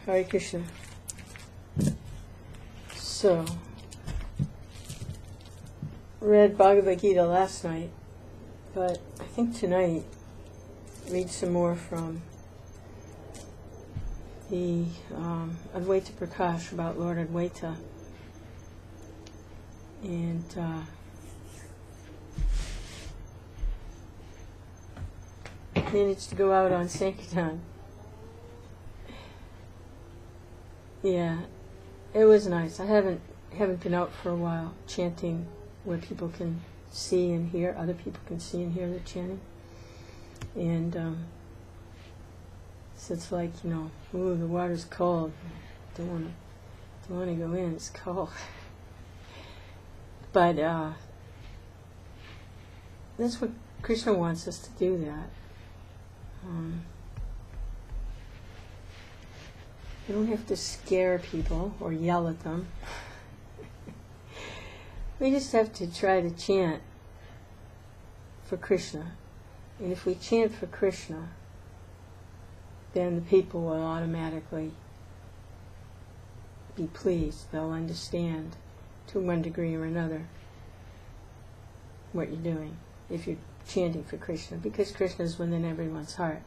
Hare Krishna. So, read Bhagavad Gita last night, but I think tonight read some more from the Advaita Prakash about Lord Advaita. And managed to go out on Sankirtan. Yeah, it was nice. I haven't been out for a while chanting where people can see and hear, other people can see and hear the chanting. And so it's like, ooh, the water's cold. Don't want to go in. It's cold. But that's what Krishna wants us to do. That. You don't have to scare people or yell at them. We just have to try to chant for Krishna. And if we chant for Krishna, then the people will automatically be pleased. They'll understand to one degree or another what you're doing if you're chanting for Krishna, because Krishna is within everyone's heart.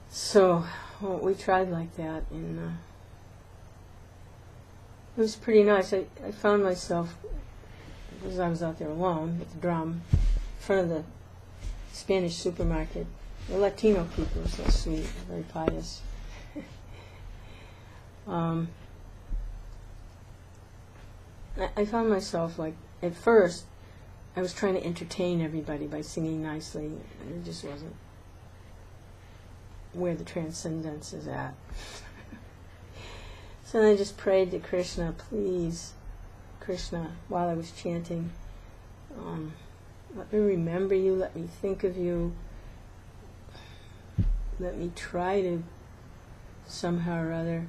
So we tried like that, and it was pretty nice. I found myself, as I was out there alone with the drum, in front of the Spanish supermarket. The Latino people were so sweet, very pious. I found myself, like, at first, I was trying to entertain everybody by singing nicely, and it just wasn't where the transcendence is at. So then I just prayed to Krishna, please, Krishna, while I was chanting, let me remember you, let me think of you, let me try to somehow or other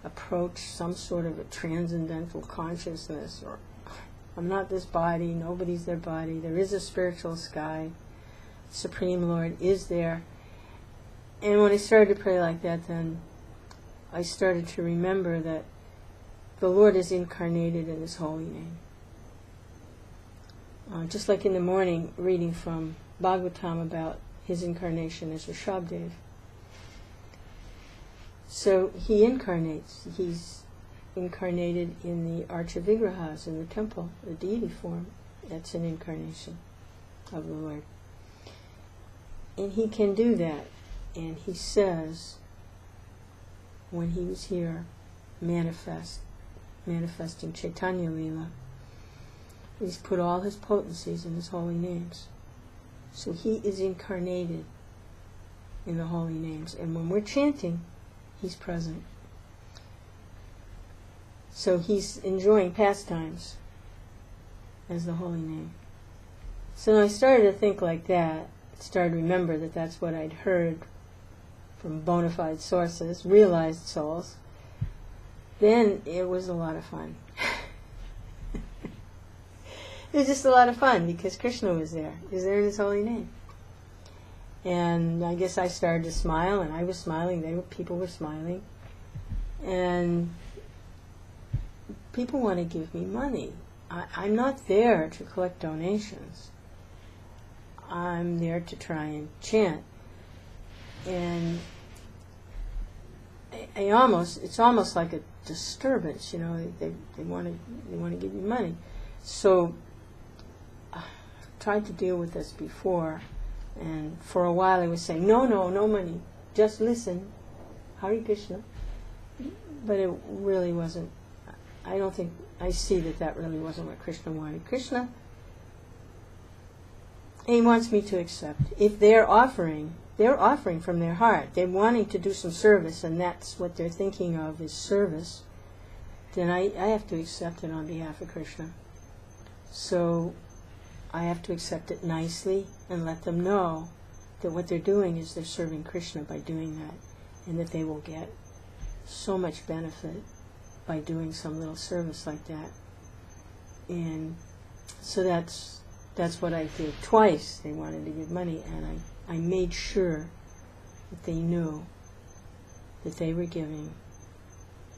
approach some sort of a transcendental consciousness, or I'm not this body, nobody's their body, there is a spiritual sky, Supreme Lord is there. And when I started to pray like that, then I started to remember that the Lord is incarnated in His holy name. Just like in the morning, reading from Bhagavatam about His incarnation as Rishabhdev. So He incarnates. He's incarnated in the Archa Vigrahas in the temple, the deity form. That's an incarnation of the Lord. And He can do that. And He says, when He was here, manifesting Chaitanya Leela, He's put all His potencies in His holy names. So He is incarnated in the holy names. And when we're chanting, He's present. So He's enjoying pastimes as the holy name. So when I started to think like that, started to remember that that's what I'd heard from bona fide sources, realized souls, then it was a lot of fun. It was just a lot of fun because Krishna was there. He was there in His holy name. And I guess I started to smile, and I was smiling, people were smiling. And people want to give me money. I'm not there to collect donations. I'm there to try and chant. And it's almost like a disturbance, they want to give you money. So I tried to deal with this before, and for a while I was saying, no money, just listen, Hare Krishna. But it really wasn't. I see that really wasn't what Krishna wanted. Krishna, He wants me to accept. If they're offering from their heart. They're wanting to do some service, and that's what they're thinking of is service. Then I have to accept it on behalf of Krishna. So I have to accept it nicely and let them know that what they're doing is they're serving Krishna by doing that, and that they will get so much benefit by doing some little service like that. And so that's what I did. Twice they wanted to give money, and I made sure that they knew that they were giving,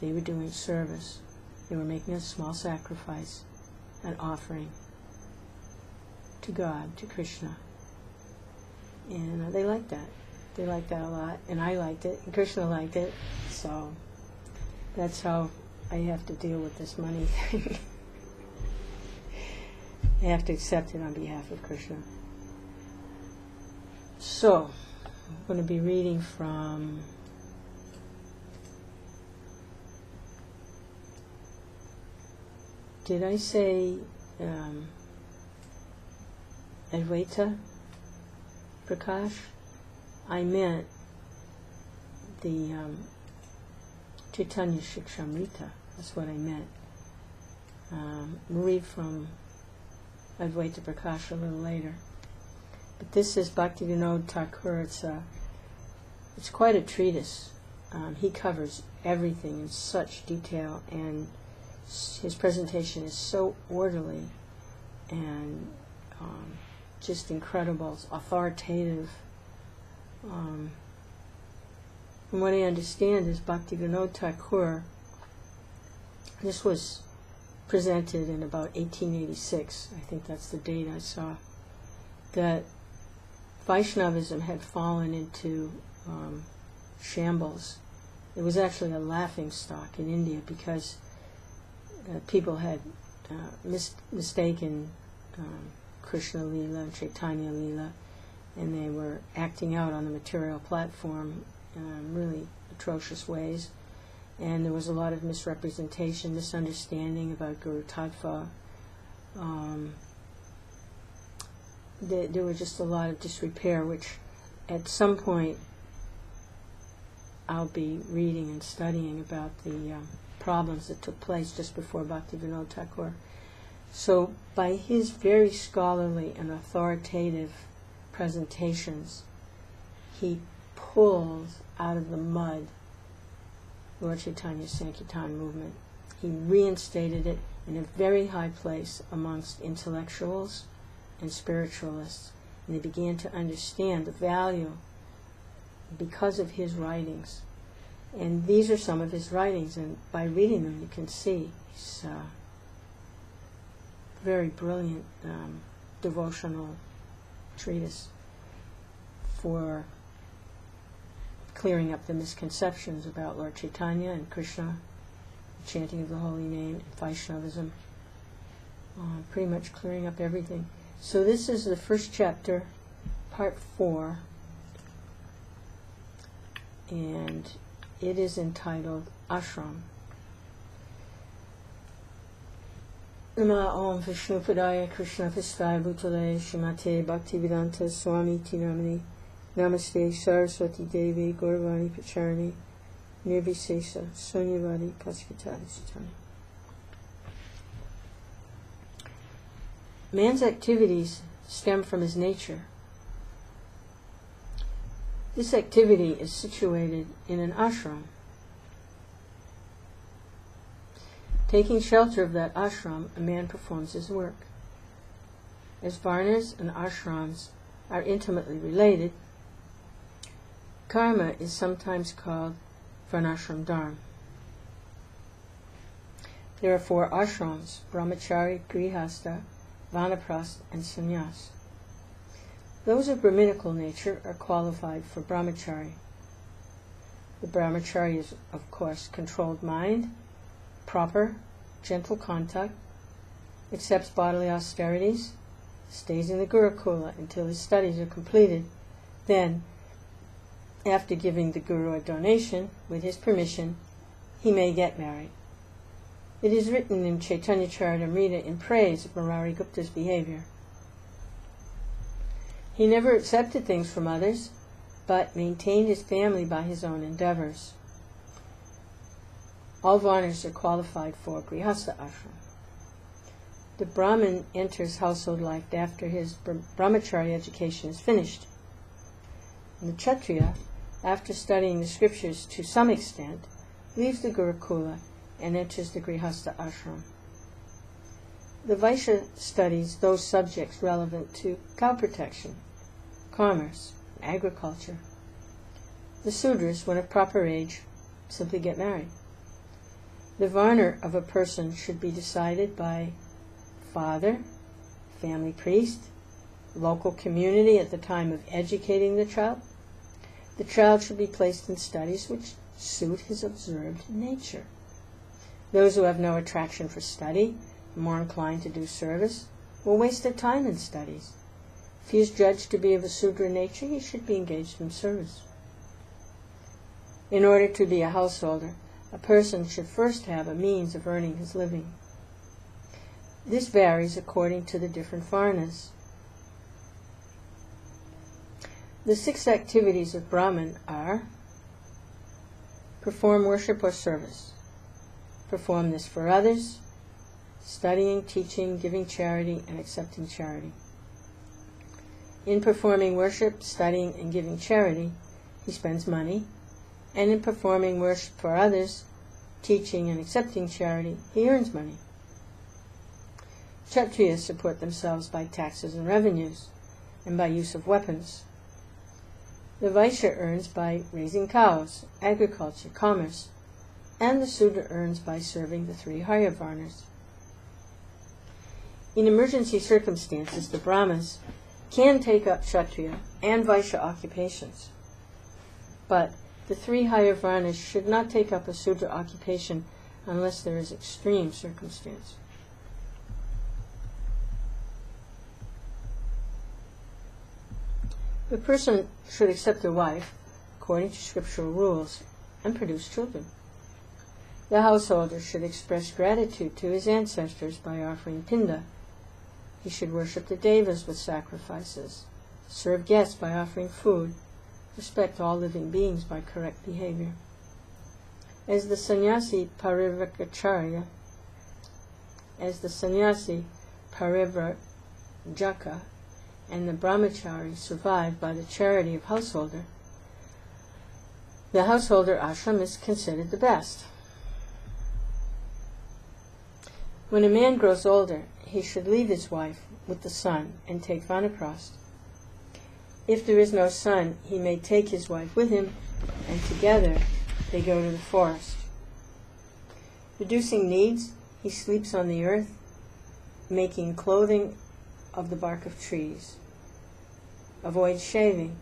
they were doing service, they were making a small sacrifice, an offering to God, to Krishna. And they liked that. They liked that a lot, and I liked it, and Krishna liked it, so that's how I have to deal with this money thing. I have to accept it on behalf of Krishna. So, I'm going to be reading from did I say Advaita Prakash? I meant the Chaitanya Sikshamrta. That's what I meant. We'll read from Advaita Prakash a little later. But this is Bhaktivinode Thakur. It's quite a treatise. He covers everything in such detail, and his presentation is so orderly and just incredible, authoritative. From what I understand is Bhaktivinode Thakur, this was presented in about 1886, I think that's the date I saw, that Vaishnavism had fallen into shambles. It was actually a laughing stock in India because people had mistaken Krishna Lila and Chaitanya Lila, and they were acting out on the material platform in really atrocious ways. And there was a lot of misrepresentation, misunderstanding about Guru Tattva. There were just a lot of disrepair, which at some point I'll be reading and studying about the problems that took place just before Bhaktivinode Thakur. So by his very scholarly and authoritative presentations, he pulled out of the mud Lord Chaitanya's Sankirtan movement. He reinstated it in a very high place amongst intellectuals and spiritualists, and they began to understand the value because of his writings. And these are some of his writings, and by reading them you can see he's very brilliant devotional treatise for clearing up the misconceptions about Lord Chaitanya and Krishna, the chanting of the holy name, and Vaishnavism, pretty much clearing up everything. So this is the first chapter, part 4, and it is entitled Ashram. Nama Om Vishnu Padaya Krishna Vistaya Bhutale Shrimate Bhaktivedanta Swami Tinamani Namaste Saraswati Devi Gauravani Pacharani Nirvisesa Sunyavadi Paskitadi Sutani. Man's activities stem from his nature. This activity is situated in an ashram. Taking shelter of that ashram, a man performs his work. As varnas and ashrams are intimately related, karma is sometimes called varnashram dharma. There are 4 ashrams: brahmachari, grihastha, vanaprastha, and sannyas. Those of brahminical nature are qualified for brahmachari. The brahmachari is, of course, controlled mind, proper, gentle contact, accepts bodily austerities, stays in the Gurukula until his studies are completed. Then, after giving the Guru a donation, with his permission, he may get married. It is written in Chaitanya Charitamrita in praise of Murari Gupta's behavior. He never accepted things from others, but maintained his family by his own endeavors. All varnas are qualified for Grihastha ashram. The Brahmin enters household life after his brahmachari education is finished. And the Kshatriya, after studying the scriptures to some extent, leaves the Gurukula and enters the Grihastha ashram. The Vaishya studies those subjects relevant to cow protection, commerce, and agriculture. The Sudras, when of proper age, simply get married. The varna of a person should be decided by father, family priest, local community at the time of educating the child. The child should be placed in studies which suit his observed nature. Those who have no attraction for study, more inclined to do service, will waste their time in studies. If he is judged to be of a Sudra nature, he should be engaged in service. In order to be a householder, a person should first have a means of earning his living. This varies according to the different varnas. The 6 activities of Brahman are: perform worship or service, perform this for others, studying, teaching, giving charity, and accepting charity. In performing worship, studying, and giving charity, he spends money, and in performing worship for others, teaching, and accepting charity, he earns money. Kshatriyas support themselves by taxes and revenues, and by use of weapons. The Vaishya earns by raising cows, agriculture, commerce, and the Sudra earns by serving the 3 higher varnas. In emergency circumstances, the Brahmas can take up Kshatriya and Vaishya occupations, but the 3 higher varnas should not take up a Sudra occupation unless there is extreme circumstance. The person should accept a wife according to scriptural rules and produce children. The householder should express gratitude to his ancestors by offering pinda. He should worship the devas with sacrifices, serve guests by offering food, respect all living beings by correct behavior. As the sannyasi parivrajaka and the brahmachari survived by the charity of householder, the householder ashram is considered the best. When a man grows older, he should leave his wife with the son and take vanaprastha. If there is no son, he may take his wife with him, and together they go to the forest. Reducing needs, he sleeps on the earth, making clothing of the bark of trees, avoids shaving,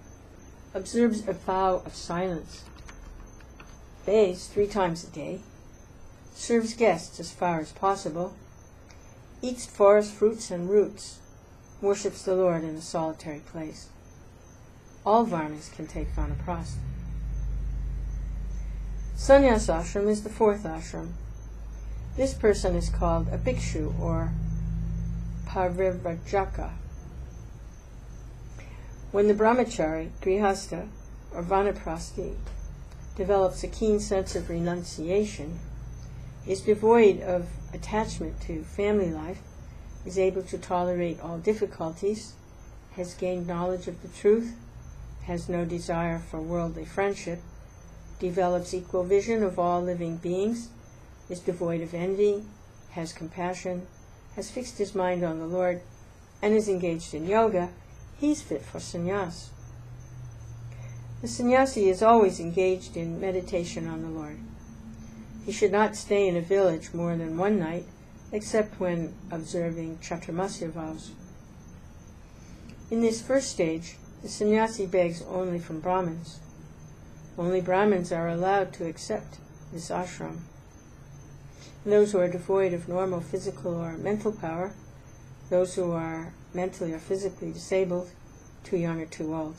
observes a vow of silence, bathes 3 times a day, serves guests as far as possible, eats forest fruits and roots, worships the Lord in a solitary place. All varnas can take vanaprastha. Sannyas ashram is the 4th ashram. This person is called a bhikshu or parivrajaka. When the brahmachari, grihastha, or vanaprasthi develops a keen sense of renunciation, is devoid of attachment to family life, is able to tolerate all difficulties, has gained knowledge of the truth, has no desire for worldly friendship, develops equal vision of all living beings, is devoid of envy, has compassion, has fixed his mind on the Lord, and is engaged in yoga, he's fit for sannyas. The sannyasi is always engaged in meditation on the Lord. He should not stay in a village more than 1 night, except when observing chaturmasya vows. In this first stage, the sannyasi begs only from Brahmins. Only Brahmins are allowed to accept this ashram. Those who are devoid of normal physical or mental power, those who are mentally or physically disabled, too young or too old,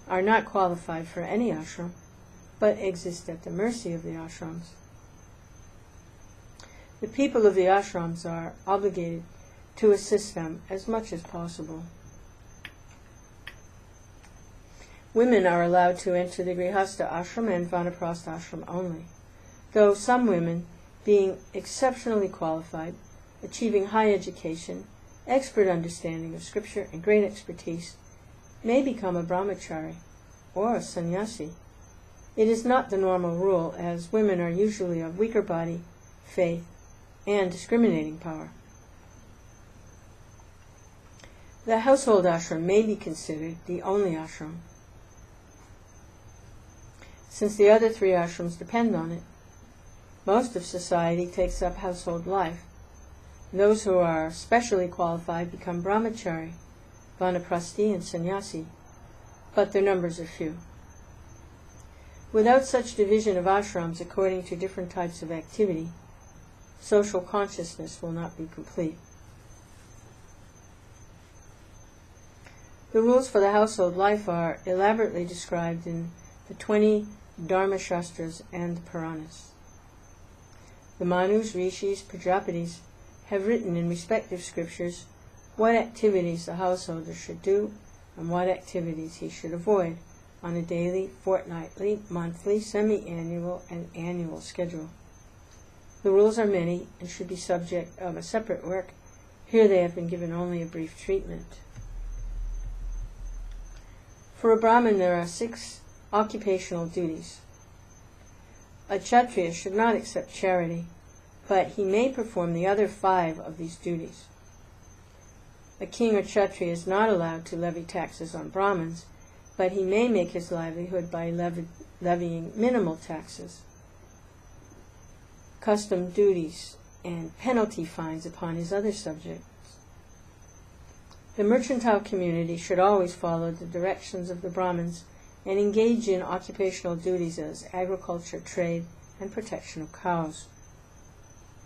are not qualified for any ashram, but exist at the mercy of the ashrams. The people of the ashrams are obligated to assist them as much as possible. Women are allowed to enter the grihastha ashram and vanaprastha ashram only, though some women, being exceptionally qualified, achieving high education, expert understanding of scripture, and great expertise, may become a brahmachari or a sannyasi. It is not the normal rule, as women are usually of weaker body, faith, and discriminating power. The household ashram may be considered the only ashram. since the other 3 ashrams depend on it. Most of society takes up household life. Those who are specially qualified become brahmachari, vanaprasthi, and sannyasi, but their numbers are few. Without such division of ashrams according to different types of activity, social consciousness will not be complete. The rules for the household life are elaborately described in the 20 Dharma Shastras and the Puranas. The Manus, Rishis, Prajapatis have written in respective scriptures what activities the householder should do and what activities he should avoid on a daily, fortnightly, monthly, semi-annual, and annual schedule. The rules are many and should be subject of a separate work. Here they have been given only a brief treatment. For a Brahmin there are 6 occupational duties. A Kshatriya should not accept charity, but he may perform the other 5 of these duties. A king or Kshatriya is not allowed to levy taxes on Brahmins, but he may make his livelihood by levying minimal taxes, custom duties, and penalty fines upon his other subjects. The mercantile community should always follow the directions of the Brahmins and engage in occupational duties as agriculture, trade, and protection of cows.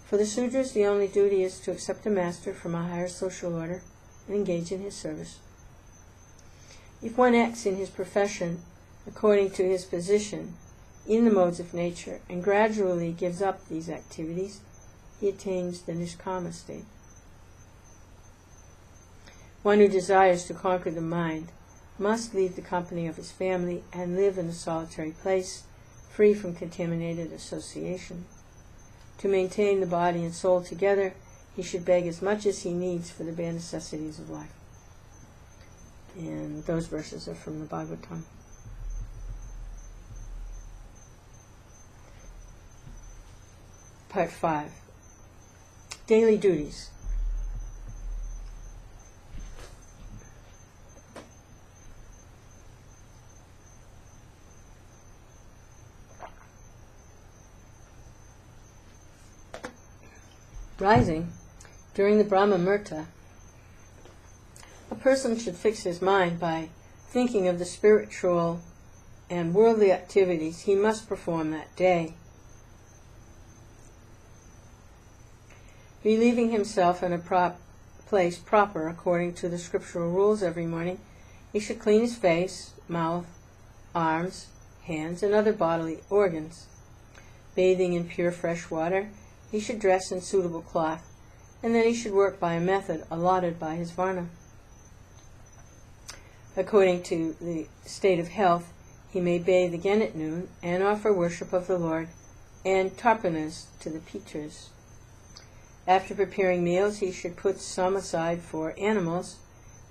For the Sudras, the only duty is to accept a master from a higher social order and engage in his service. If one acts in his profession according to his position in the modes of nature and gradually gives up these activities, he attains the Nishkama state. One who desires to conquer the mind must leave the company of his family and live in a solitary place, free from contaminated association. To maintain the body and soul together, he should beg as much as he needs for the bare necessities of life. And those verses are from the Bhagavatam. Part 5. Daily duties. Rising during the Brahma Murta, a person should fix his mind by thinking of the spiritual and worldly activities he must perform that day. Relieving himself in a place proper according to the scriptural rules every morning, he should clean his face, mouth, arms, hands, and other bodily organs. Bathing in pure fresh water, he should dress in suitable cloth, and then he should work by a method allotted by his varna. According to the state of health, he may bathe again at noon and offer worship of the Lord and tarpanas to the Pitras. After preparing meals, he should put some aside for animals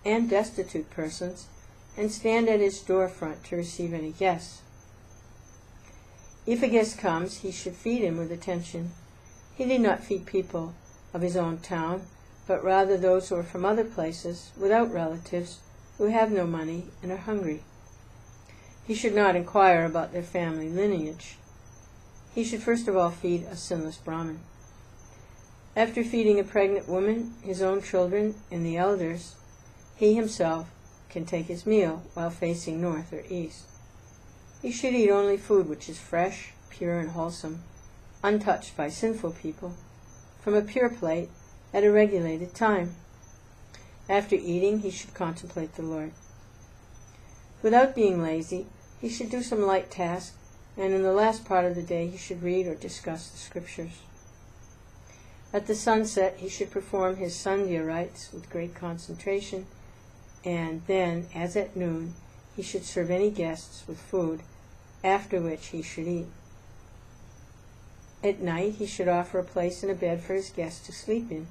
and destitute persons and stand at his door front to receive any guests. If a guest comes, he should feed him with attention. He need not feed people of his own town, but rather those who are from other places, without relatives, who have no money and are hungry. He should not inquire about their family lineage. He should first of all feed a sinless Brahmin. After feeding a pregnant woman, his own children, and the elders, he himself can take his meal while facing north or east. He should eat only food which is fresh, pure, and wholesome, untouched by sinful people, from a pure plate at a regulated time. After eating, he should contemplate the Lord. Without being lazy, he should do some light task, and in the last part of the day he should read or discuss the scriptures. At the sunset, he should perform his sandhya rites with great concentration, and then, as at noon, he should serve any guests with food, after which he should eat. At night, he should offer a place in a bed for his guests to sleep in.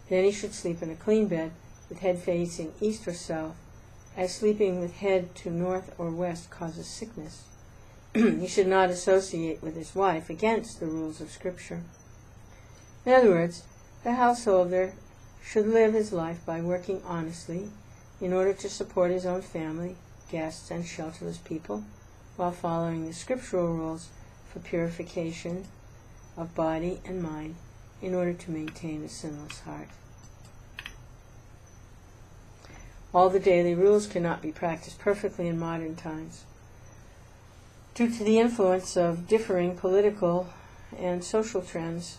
Then he should sleep in a clean bed, with head facing east or south, as sleeping with head to north or west causes sickness. He should not associate with his wife against the rules of Scripture. In other words, the householder should live his life by working honestly in order to support his own family, guests, and shelterless people, while following the scriptural rules for purification of body and mind in order to maintain a sinless heart. All the daily rules cannot be practiced perfectly in modern times due to the influence of differing political and social trends.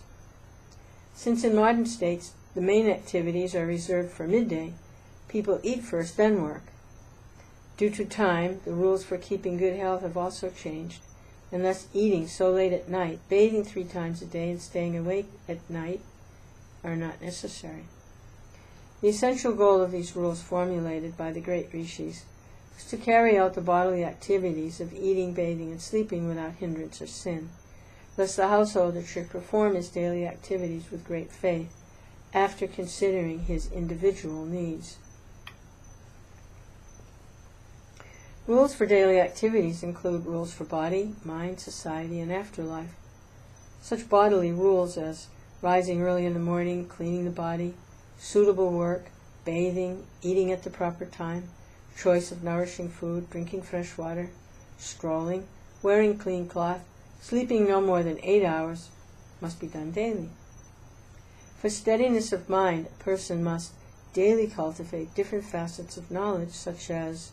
Since in modern states the main activities are reserved for midday, people eat first, then work. Due to time, the rules for keeping good health have also changed, and thus eating so late at night, bathing 3 times a day, and staying awake at night are not necessary. The essential goal of these rules formulated by the great rishis was to carry out the bodily activities of eating, bathing, and sleeping without hindrance or sin. Thus the householder should perform his daily activities with great faith, after considering his individual needs. Rules for daily activities include rules for body, mind, society, and afterlife. Such bodily rules as rising early in the morning, cleaning the body, suitable work, bathing, eating at the proper time, choice of nourishing food, drinking fresh water, strolling, wearing clean cloth, sleeping no more than 8 hours, must be done daily. For steadiness of mind, a person must daily cultivate different facets of knowledge, such as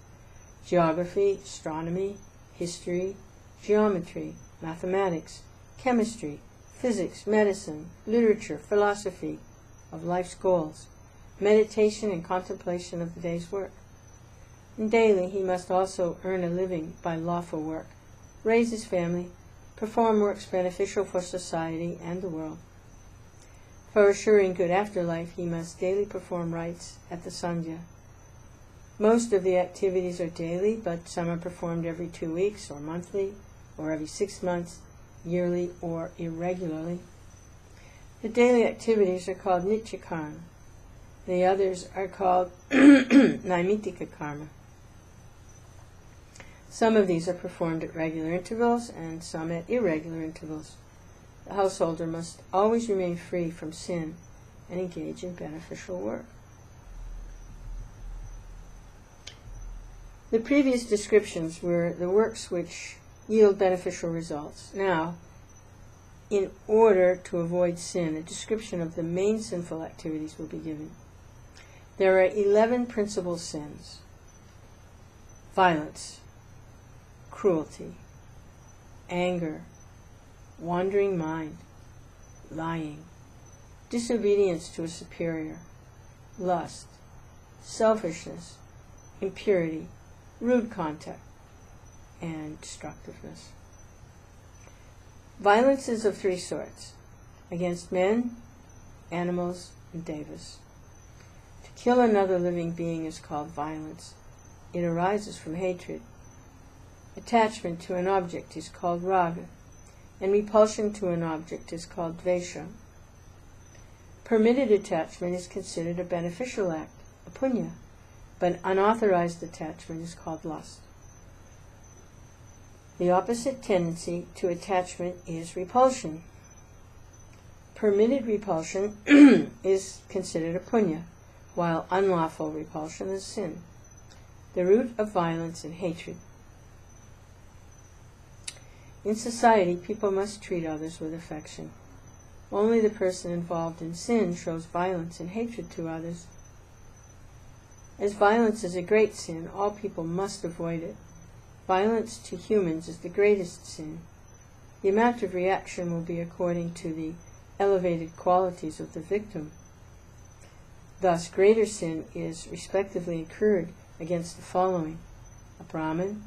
geography, astronomy, history, geometry, mathematics, chemistry, physics, medicine, literature, philosophy of life's goals, meditation and contemplation of the day's work. And daily he must also earn a living by lawful work, raise his family, perform works beneficial for society and the world. For assuring good afterlife, he must daily perform rites at the sandhya. Most of the activities are daily, but some are performed every 2 weeks, or monthly, or every 6 months, yearly, or irregularly. The daily activities are called nitya karma. The others are called naimitika karma. Some of these are performed at regular intervals, and some at irregular intervals. The householder must always remain free from sin and engage in beneficial work. The previous descriptions were the works which yield beneficial results. Now, in order to avoid sin, a description of the main sinful activities will be given. There are 11 principal sins: violence, cruelty, anger, wandering mind, lying, disobedience to a superior, lust, selfishness, impurity, rude contact, and destructiveness. Violence is of 3 sorts: against men, animals, and devas. To kill another living being is called violence. It arises from hatred. Attachment to an object is called raga, and repulsion to an object is called dvesha. Permitted attachment is considered a beneficial act, a punya, but unauthorized attachment is called lust. The opposite tendency to attachment is repulsion. Permitted repulsion is considered a punya, while unlawful repulsion is sin, the root of violence and hatred. In society, people must treat others with affection. Only the person involved in sin shows violence and hatred to others. As violence is a great sin, all people must avoid it. Violence to humans is the greatest sin. The amount of reaction will be according to the elevated qualities of the victim. Thus, greater sin is respectively incurred against the following: a Brahmin,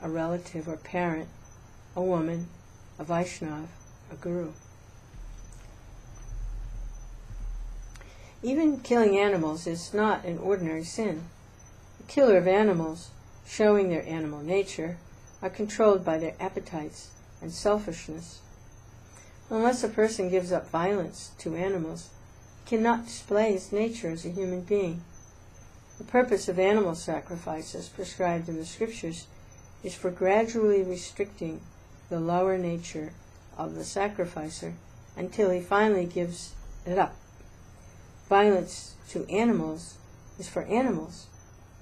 a relative or parent, a woman, a Vaishnava, a guru. Even killing animals is not an ordinary sin. The killer of animals, showing their animal nature, are controlled by their appetites and selfishness. Unless a person gives up violence to animals, he cannot display his nature as a human being. The purpose of animal sacrifices prescribed in the scriptures is for gradually restricting the lower nature of the sacrificer until he finally gives it up. Violence to animals is for animals,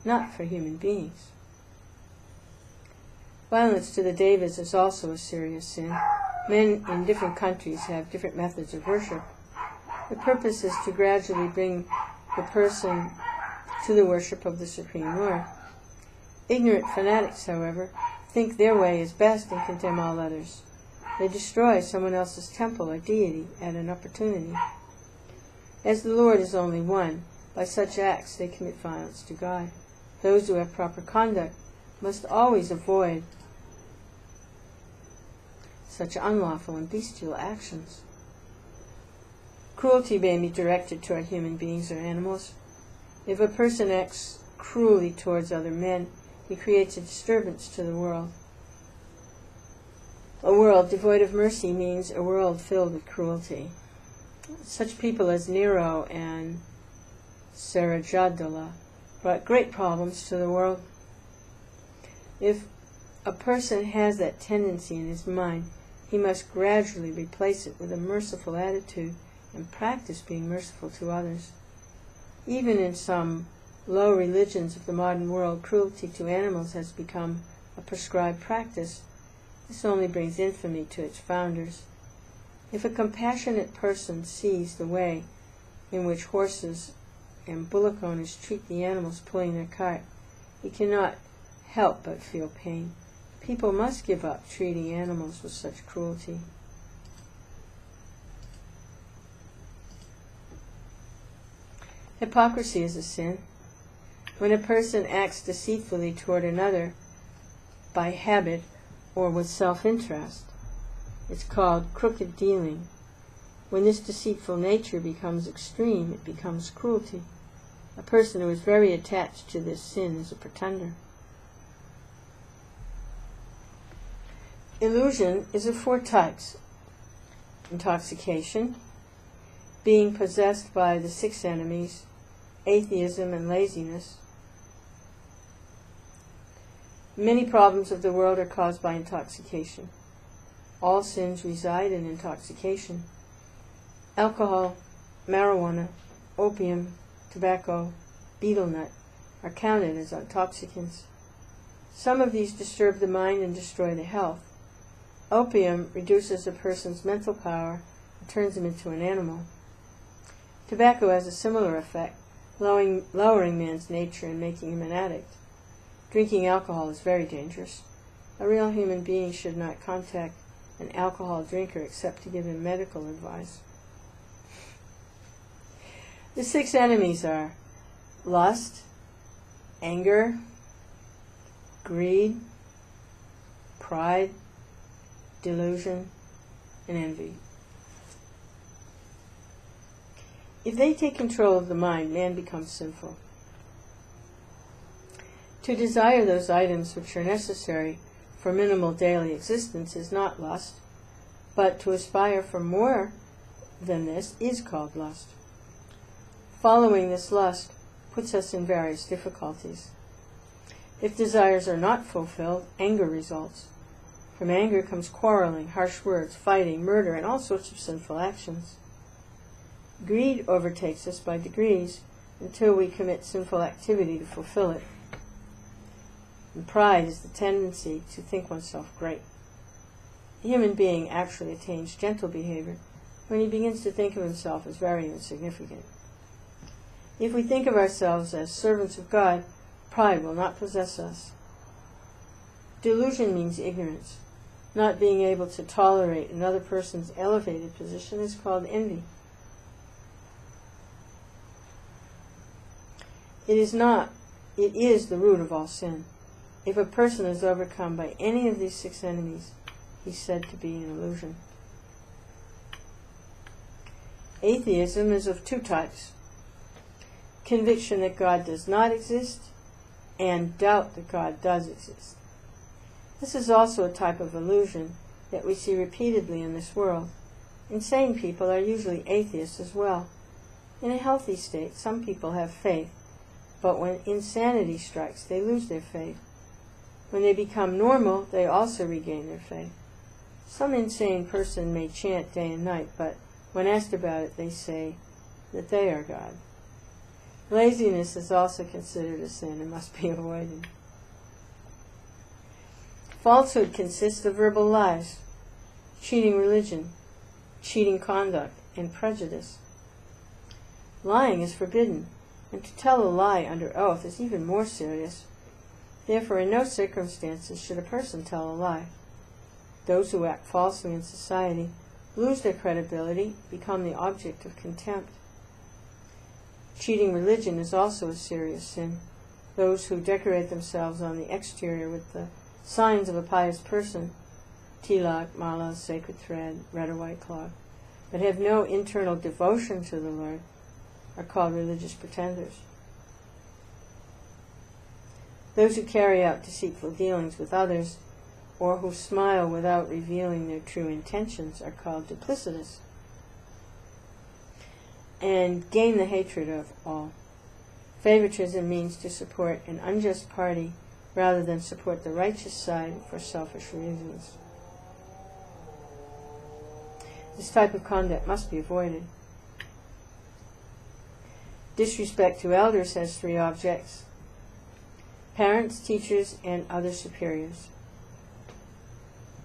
not for human beings. Violence to the devas is also a serious sin. Men in different countries have different methods of worship. The purpose is to gradually bring the person to the worship of the Supreme Lord. Ignorant fanatics, however, think their way is best and condemn all others. They destroy someone else's temple or deity at an opportunity. As the Lord is only one, by such acts they commit violence to God. Those who have proper conduct must always avoid such unlawful and bestial actions. Cruelty may be directed toward human beings or animals. If a person acts cruelly towards other men, he creates a disturbance to the world. A world devoid of mercy means a world filled with cruelty. Such people as Nero and Sarajadala brought great problems to the world. If a person has that tendency in his mind, he must gradually replace it with a merciful attitude and practice being merciful to others. Even in some low religions of the modern world, cruelty to animals has become a prescribed practice. This only brings infamy to its founders. If a compassionate person sees the way in which horses and bullock owners treat the animals pulling their cart, he cannot help but feel pain. People must give up treating animals with such cruelty. Hypocrisy is a sin. When a person acts deceitfully toward another by habit or with self-interest, it's called crooked dealing. When this deceitful nature becomes extreme, it becomes cruelty. A person who is very attached to this sin is a pretender. Illusion is of 4 types: intoxication, being possessed by the 6 enemies, atheism, and laziness. Many problems of the world are caused by intoxication. All sins reside in intoxication. Alcohol, marijuana, opium, tobacco, betel nut are counted as intoxicants. Some of these disturb the mind and destroy the health. Opium reduces a person's mental power and turns him into an animal. Tobacco has a similar effect, lowering man's nature and making him an addict. Drinking alcohol is very dangerous. A real human being should not contact an alcohol drinker except to give him medical advice. The 6 enemies are lust, anger, greed, pride, delusion, and envy. If they take control of the mind, man becomes sinful. To desire those items which are necessary for minimal daily existence is not lust, but to aspire for more than this is called lust. Following this lust puts us in various difficulties. If desires are not fulfilled, anger results. From anger comes quarreling, harsh words, fighting, murder, and all sorts of sinful actions. Greed overtakes us by degrees until we commit sinful activity to fulfill it. And pride is the tendency to think oneself great. A human being actually attains gentle behavior when he begins to think of himself as very insignificant. If we think of ourselves as servants of God, pride will not possess us. Delusion means ignorance. Not being able to tolerate another person's elevated position is called envy. It is the root of all sin. If a person is overcome by any of these 6 enemies, he's said to be an illusion. Atheism is of 2 types: conviction that God does not exist and doubt that God does exist. This is also a type of illusion that we see repeatedly in this world. Insane people are usually atheists as well. In a healthy state, some people have faith, but when insanity strikes, they lose their faith. When they become normal, they also regain their faith. Some insane person may chant day and night, but when asked about it, they say that they are God. Laziness is also considered a sin and must be avoided. Falsehood consists of verbal lies, cheating religion, cheating conduct, and prejudice. Lying is forbidden, and to tell a lie under oath is even more serious. Therefore, in no circumstances should a person tell a lie. Those who act falsely in society lose their credibility, become the object of contempt. Cheating religion is also a serious sin. Those who decorate themselves on the exterior with the signs of a pious person, tilak, mala, sacred thread, red or white cloth, but have no internal devotion to the Lord, are called religious pretenders. Those who carry out deceitful dealings with others, or who smile without revealing their true intentions, are called duplicitous, and gain the hatred of all. Favoritism means to support an unjust party rather than support the righteous side for selfish reasons. This type of conduct must be avoided. Disrespect to elders has three objects: parents, teachers, and other superiors.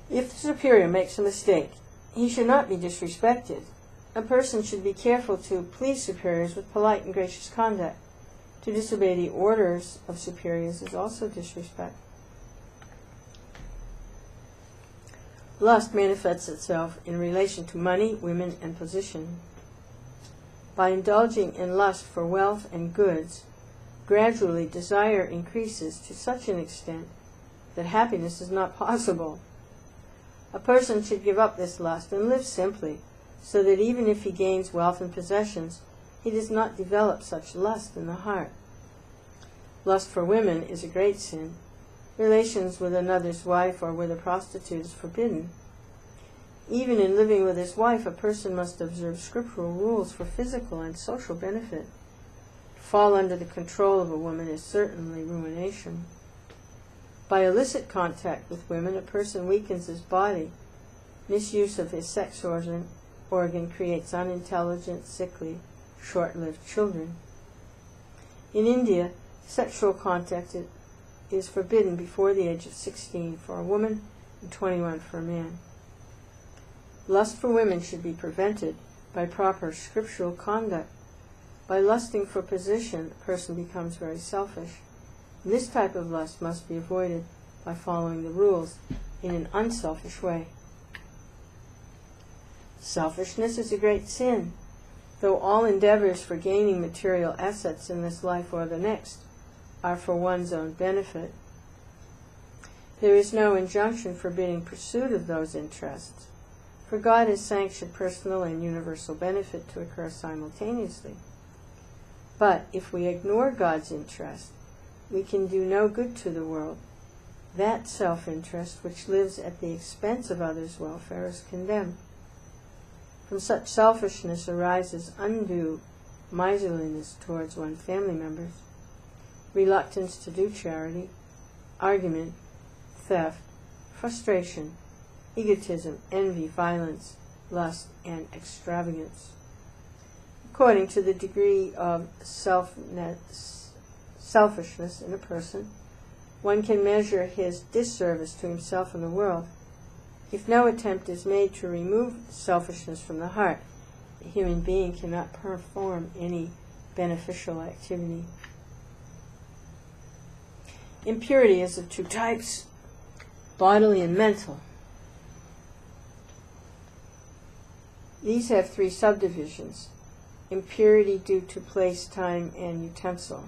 If the superior makes a mistake, he should not be disrespected. A person should be careful to please superiors with polite and gracious conduct. To disobey the orders of superiors is also disrespect. Lust manifests itself in relation to money, women, and position. By indulging in lust for wealth and goods, gradually desire increases to such an extent that happiness is not possible. A person should give up this lust and live simply, so that even if he gains wealth and possessions, he does not develop such lust in the heart. Lust for women is a great sin. Relations with another's wife or with a prostitute is forbidden. Even in living with his wife, a person must observe scriptural rules for physical and social benefit. To fall under the control of a woman is certainly ruination. By illicit contact with women, a person weakens his body. Misuse of his sex organ creates unintelligent, sickly, short-lived children. In India, sexual contact is forbidden before the age of 16 for a woman and 21 for a man. Lust for women should be prevented by proper scriptural conduct. By lusting for position, a person becomes very selfish. And this type of lust must be avoided by following the rules in an unselfish way. Selfishness is a great sin. Though all endeavors for gaining material assets in this life or the next are for one's own benefit, there is no injunction forbidding pursuit of those interests, for God has sanctioned personal and universal benefit to occur simultaneously. But if we ignore God's interest, we can do no good to the world. That self-interest which lives at the expense of others' welfare is condemned. From such selfishness arises undue miserliness towards one's family members, reluctance to do charity, argument, theft, frustration, egotism, envy, violence, lust, and extravagance. According to the degree of selfishness in a person, one can measure his disservice to himself and the world. If no attempt is made to remove selfishness from the heart, a human being cannot perform any beneficial activity. Impurity is of two types, bodily and mental. These have three subdivisions: impurity due to place, time, and utensil.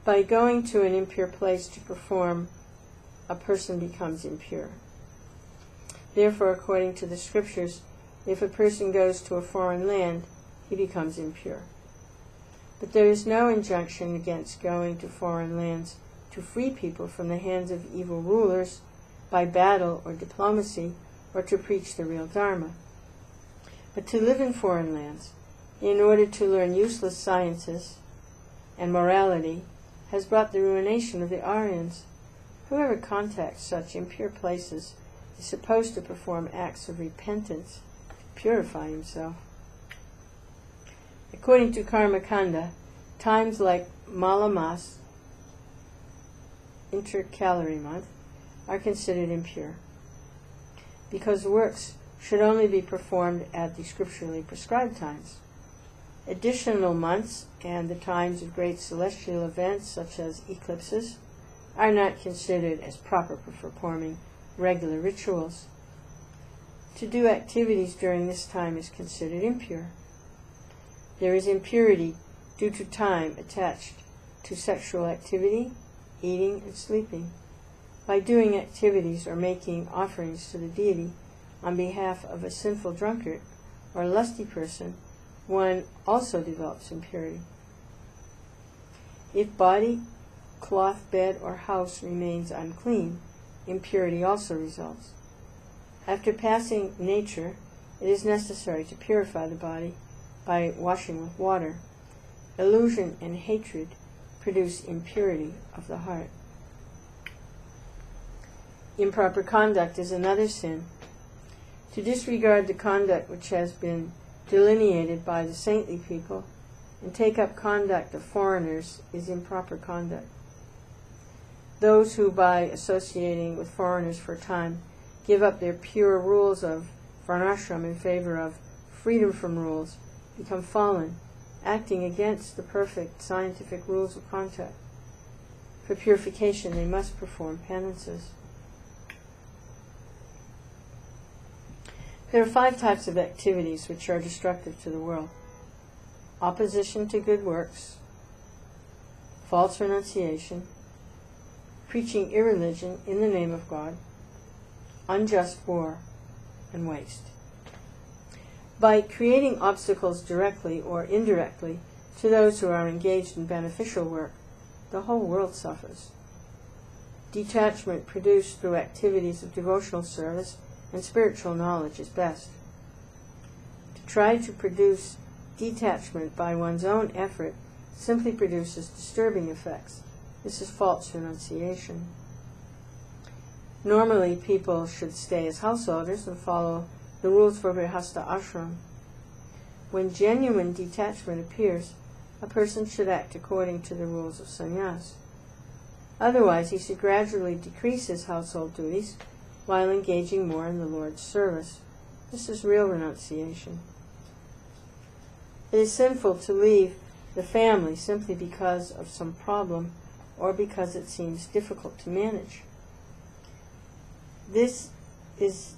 By going to an impure place to perform, a person becomes impure. Therefore, according to the scriptures, if a person goes to a foreign land, he becomes impure. But there is no injunction against going to foreign lands to free people from the hands of evil rulers by battle or diplomacy, or to preach the real Dharma. But to live in foreign lands, in order to learn useless sciences and morality, has brought the ruination of the Aryans. Whoever contacts such impure places is supposed to perform acts of repentance to purify himself. According to Karma Kanda, times like Malamas intercalary month are considered impure, because works should only be performed at the scripturally prescribed times. Additional months and the times of great celestial events, such as eclipses, are not considered as proper for performing regular rituals. To do activities during this time is considered impure. There is impurity due to time attached to sexual activity, eating, and sleeping. By doing activities or making offerings to the deity on behalf of a sinful drunkard or lusty person, one also develops impurity. If body, cloth, bed, or house remains unclean, impurity also results. After passing nature, it is necessary to purify the body by washing with water. Illusion and hatred produce impurity of the heart. Improper conduct is another sin. To disregard the conduct which has been delineated by the saintly people and take up conduct of foreigners is improper conduct. Those who, by associating with foreigners for a time, give up their pure rules of varnashram in favor of freedom from rules, become fallen, acting against the perfect scientific rules of conduct. For purification, they must perform penances. There are 5 types of activities which are destructive to the world: opposition to good works, false renunciation, preaching irreligion in the name of God, unjust war, and waste. By creating obstacles directly or indirectly to those who are engaged in beneficial work, the whole world suffers. Detachment produced through activities of devotional service and spiritual knowledge is best. To try to produce detachment by one's own effort simply produces disturbing effects. This is false renunciation. Normally, people should stay as householders and follow the rules for Grihastha ashram. When genuine detachment appears, a person should act according to the rules of sannyas. Otherwise, he should gradually decrease his household duties while engaging more in the Lord's service. This is real renunciation. It is sinful to leave the family simply because of some problem or because it seems difficult to manage. This is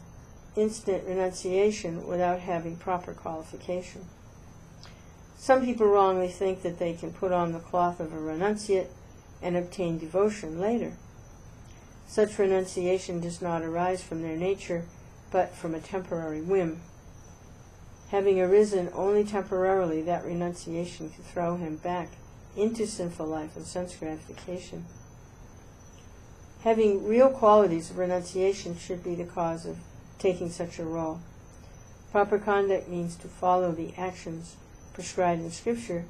instant renunciation without having proper qualification. Some people wrongly think that they can put on the cloth of a renunciate and obtain devotion later. Such renunciation does not arise from their nature, but from a temporary whim. Having arisen only temporarily, that renunciation can throw him back into sinful life and sense gratification. Having real qualities of renunciation should be the cause of taking such a role. Proper conduct means to follow the actions prescribed in Scripture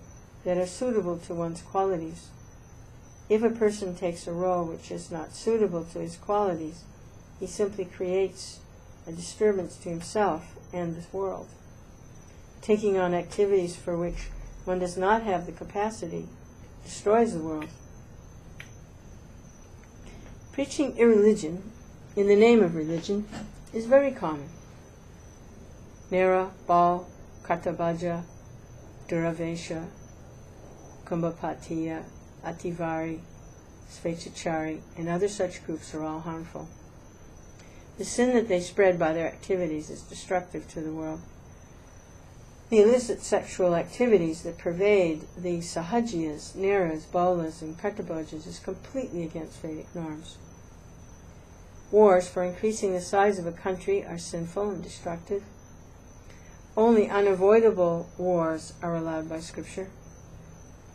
that are suitable to one's qualities. If a person takes a role which is not suitable to his qualities, he simply creates a disturbance to himself and the world. Taking on activities for which one does not have the capacity destroys the world. Preaching irreligion in the name of religion is very common. Mera, Baal, Kartabhaja, Duravesha, Kumbhapatiya, Ativari, Svechachari, and other such groups are all harmful. The sin that they spread by their activities is destructive to the world. The illicit sexual activities that pervade the Sahajiyas, Neras, Bolas, and Kartabhajas is completely against Vedic norms. Wars for increasing the size of a country are sinful and destructive. Only unavoidable wars are allowed by Scripture.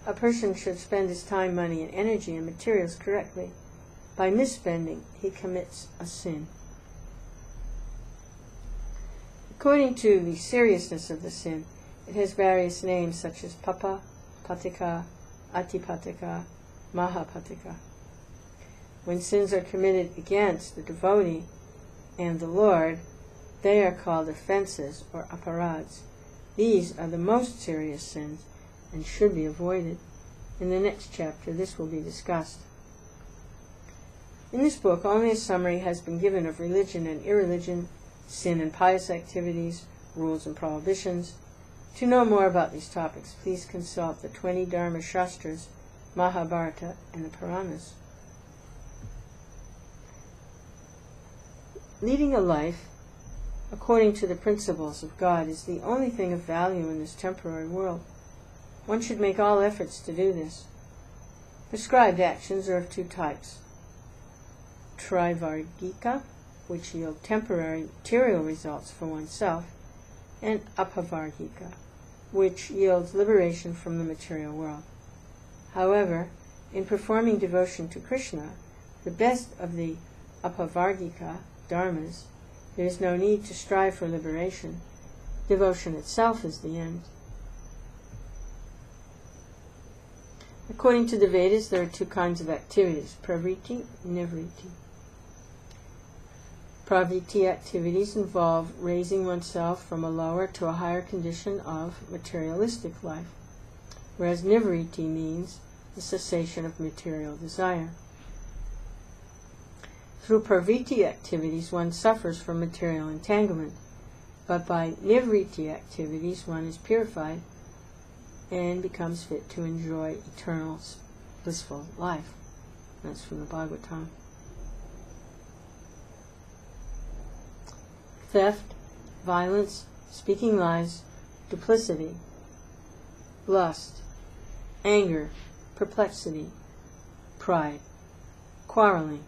A person should spend his time, money, and energy and materials correctly. By misspending, he commits a sin. According to the seriousness of the sin, it has various names such as Papa, Patika, Atipatika, Mahapatika. When sins are committed against the devotee and the Lord, they are called offenses or aparads. These are the most serious sins and should be avoided. In the next chapter, this will be discussed. In this book, only a summary has been given of religion and irreligion, sin and pious activities, rules and prohibitions. To know more about these topics, please consult the 20 Dharma Shastras, Mahabharata, and the Puranas. Leading a life according to the principles of God is the only thing of value in this temporary world. One should make all efforts to do this. Prescribed actions are of two types: Trivargika, which yield temporary material results for oneself, and Apavargika, which yields liberation from the material world. However, in performing devotion to Krishna, the best of the Apavargika dharmas, there is no need to strive for liberation. Devotion itself is the end. According to the Vedas, there are two kinds of activities: pravritti and nivritti. Pravritti activities involve raising oneself from a lower to a higher condition of materialistic life, whereas nivritti means the cessation of material desire. Through pravritti activities, one suffers from material entanglement, but by nivritti activities, one is purified and becomes fit to enjoy eternal, blissful life. That's from the Bhagavatam. Theft, violence, speaking lies, duplicity, lust, anger, perplexity, pride, quarreling,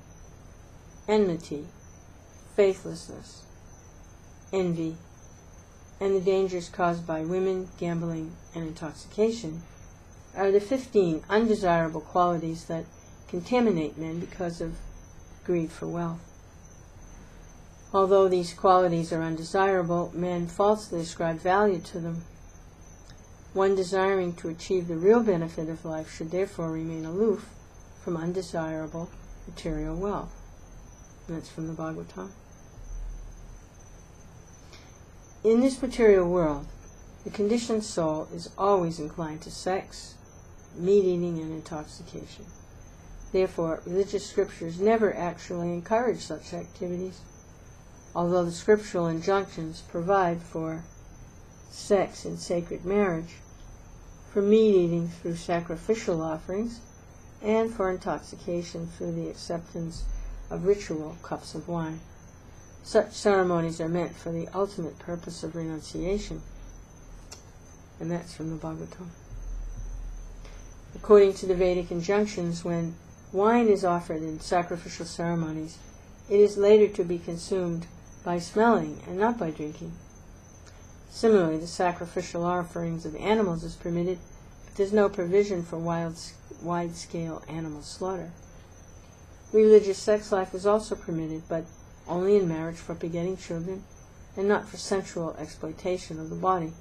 enmity, faithlessness, envy, and the dangers caused by women, gambling, and intoxication are the 15 undesirable qualities that contaminate men because of greed for wealth. Although these qualities are undesirable, men falsely ascribe value to them. One desiring to achieve the real benefit of life should therefore remain aloof from undesirable material wealth. And that's from the Bhagavatam. In this material world, the conditioned soul is always inclined to sex, meat-eating, and intoxication. Therefore, religious scriptures never actually encourage such activities, although the scriptural injunctions provide for sex in sacred marriage, for meat-eating through sacrificial offerings, and for intoxication through the acceptance of ritual cups of wine. Such ceremonies are meant for the ultimate purpose of renunciation, and that's from the Bhagavatam. According to the Vedic injunctions, when wine is offered in sacrificial ceremonies, it is later to be consumed by smelling and not by drinking. Similarly, the sacrificial offerings of animals is permitted, but there is no provision for wide-scale animal slaughter. Religious sex life is also permitted, but only in marriage for begetting children, and not for sensual exploitation of the body.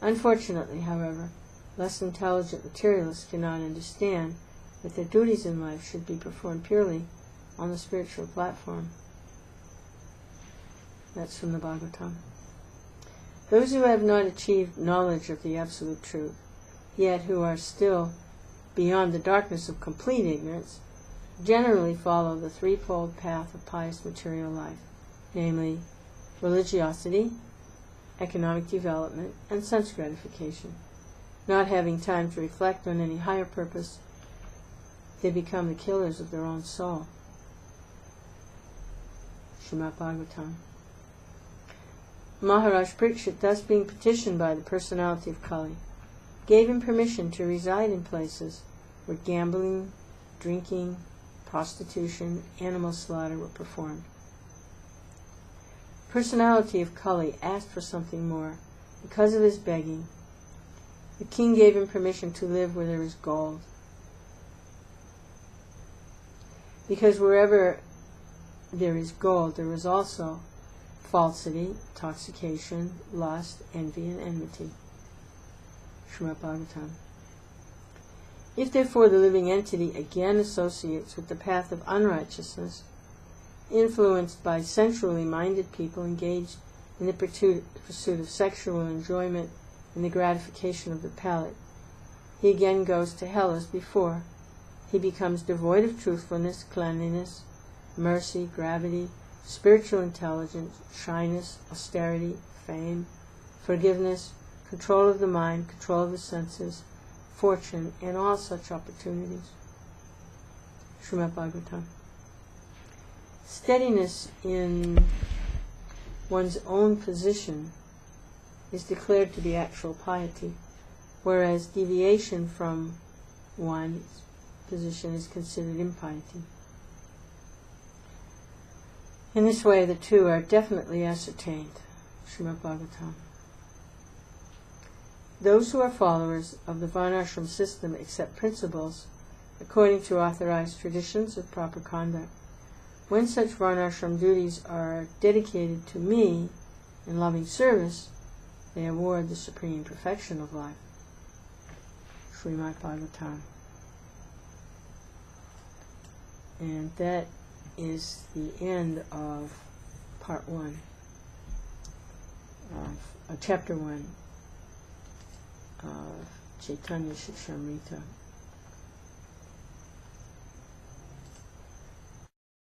Unfortunately, however, less intelligent materialists cannot understand that their duties in life should be performed purely on the spiritual platform. That's from the Bhagavatam. Those who have not achieved knowledge of the absolute truth, yet who are still beyond the darkness of complete ignorance, generally follow the threefold path of pious material life, namely religiosity, economic development, and sense gratification. Not having time to reflect on any higher purpose, they become the killers of their own soul. Srimad Bhagavatam. Maharaj Parikshit, thus being petitioned by the personality of Kali, gave him permission to reside in places where gambling, drinking, prostitution, animal slaughter were performed. The personality of Kali asked for something more. Because of his begging, the king gave him permission to live where there is gold. Because wherever there is gold, there is also falsity, intoxication, lust, envy, and enmity. Srimad Bhagavatam. If therefore the living entity again associates with the path of unrighteousness, influenced by sensually minded people engaged in the pursuit of sexual enjoyment and the gratification of the palate, he again goes to hell as before. he becomes devoid of truthfulness, cleanliness, mercy, gravity, spiritual intelligence, shyness, austerity, fame, forgiveness, control of the mind, control of the senses, fortune, and all such opportunities. Srimad Bhagavatam. Steadiness in one's own position is declared to be actual piety, whereas deviation from one's position is considered impiety. In this way, the two are definitely ascertained. Srimad Bhagavatam. Those who are followers of the Varnashram system accept principles according to authorized traditions of proper conduct. When such Varnashram duties are dedicated to me in loving service, they award the supreme perfection of life. Srimad Bhagavatam. And that is the end of part 1 of chapter 1 of Chaitanya Sikshamrta.